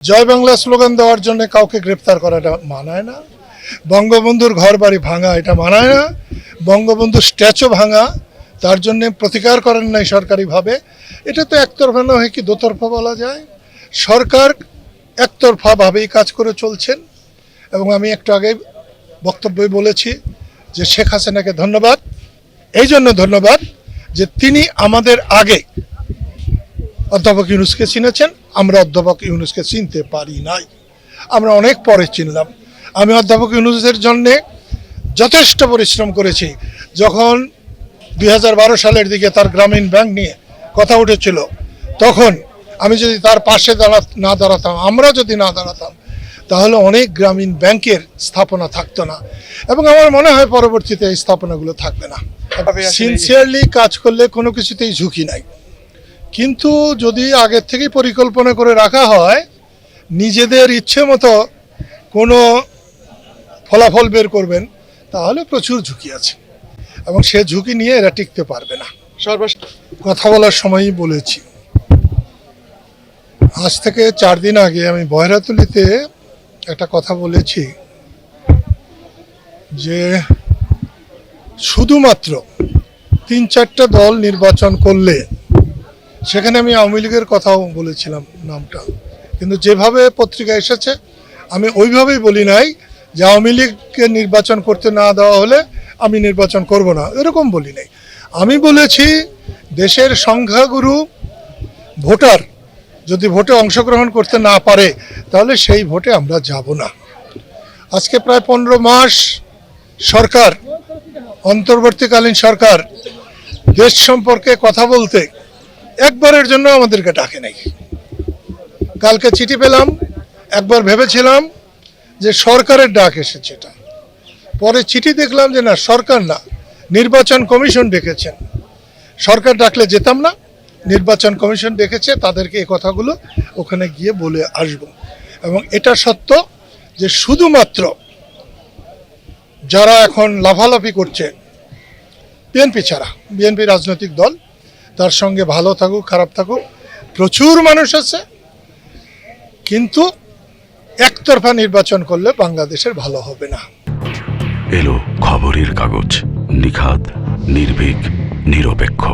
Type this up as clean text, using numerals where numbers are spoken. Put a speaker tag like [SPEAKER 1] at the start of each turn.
[SPEAKER 1] জয় Bangla slogan দেওয়ার জন্য কাউকে গ্রেপ্তার করাটা মানায় না। বঙ্গবন্ধুর ঘর বাড়ি ভাঙা এটা মানায় না। বঙ্গবন্ধুর স্ট্যাচু ভাঙা, তার জন্য প্রতিকার করেন নাই সরকারিভাবে, এটা তো একতরফা নয় কি দোতরফা বলা যায়। সরকার একতরফাভাবেই কাজ করে চলছেন এবং আমি একটু আগে বক্তব্যে বলেছি যে শেখ হাসিনাকে ধন্যবাদ, এই জন্য ধন্যবাদ যে তিনি আমাদের আগে অধ্যাপক ইউনূসকে চিনেছেন, আমরা অধ্যাপক ইউনূসকে চিনতে পারি নাই, আমরা অনেক পরে চিনলাম। আমি অধ্যাপক ইউনূসের জন্যে যথেষ্ট পরিশ্রম করেছি। যখন 2012 সালের দিকে তার গ্রামীণ ব্যাংক নিয়ে কথা উঠেছিল, তখন আমি যদি তার পাশে না দাঁড়াতাম, আমরা যদি না দাঁড়াতাম, তাহলে অনেক গ্রামীণ ব্যাংকের স্থাপনা থাকতো না এবং আমার মনে হয় পরবর্তীতে এই স্থাপনাগুলো থাকবে না। সিনসিয়ারলি কাজ করলে কোনো কিছুতেই ঝুঁকি নাই, কিন্তু যদি আগের থেকেই পরিকল্পনা করে রাখা হয়, নিজেদের ইচ্ছে মতো কোনো ফলাফল বের করবেন, তাহলে প্রচুর ঝুঁকি আছে এবং সে ঝুঁকি নিয়ে এরা টিকতে পারবে না। কথা বলার সময়ই বলেছি, আজ থেকে 4 দিন আগে আমি বহেরাতুলিতে একটা কথা বলেছি যে শুধুমাত্র 3-4টা দল নির্বাচন করলে, সেখানে আমি আওয়ামী লীগের কথাও বলেছিলাম নামটা, কিন্তু যেভাবে পত্রিকা এসেছে আমি ওইভাবেই বলি নাই যে আওয়ামী লীগকে নির্বাচন করতে না দেওয়া হলে আমি নির্বাচন করব না, এরকম বলি নাই। আমি বলেছি দেশের সংখ্যাগুরু ভোটার যদি ভোটে অংশগ্রহণ করতে না পারে, তাহলে সেই ভোটে আমরা যাব না। আজকে প্রায় 15 মাস সরকার, অন্তর্বর্তীকালীন সরকার দেশ সম্পর্কে কথা বলতে একবারের জন্য আমাদেরকে ডাকে নাই। কালকে চিঠি পেলাম, একবার ভেবেছিলাম যে সরকারের ডাক এসেছে, এটা পরে চিঠি দেখলাম যে না, সরকার না, নির্বাচন কমিশন ডেকেছেন। সরকার ডাকলে যেতাম না, নির্বাচন কমিশন ডেকেছে, তাদেরকে এই কথাগুলো ওখানে গিয়ে বলে আসব। এবং এটা সত্য যে শুধুমাত্র যারা এখন লাফালাফি করছে, বিএনপি ছাড়া, বিএনপি রাজনৈতিক দল, তার সঙ্গে ভালো থাকুক খারাপ থাকুক প্রচুর মানুষ আছে, কিন্তু একতরফা নির্বাচন করলে বাংলাদেশের ভালো হবে না।
[SPEAKER 2] এলো খবরের কাগজ, নিখাত, নির্ভীক, নিরপেক্ষ।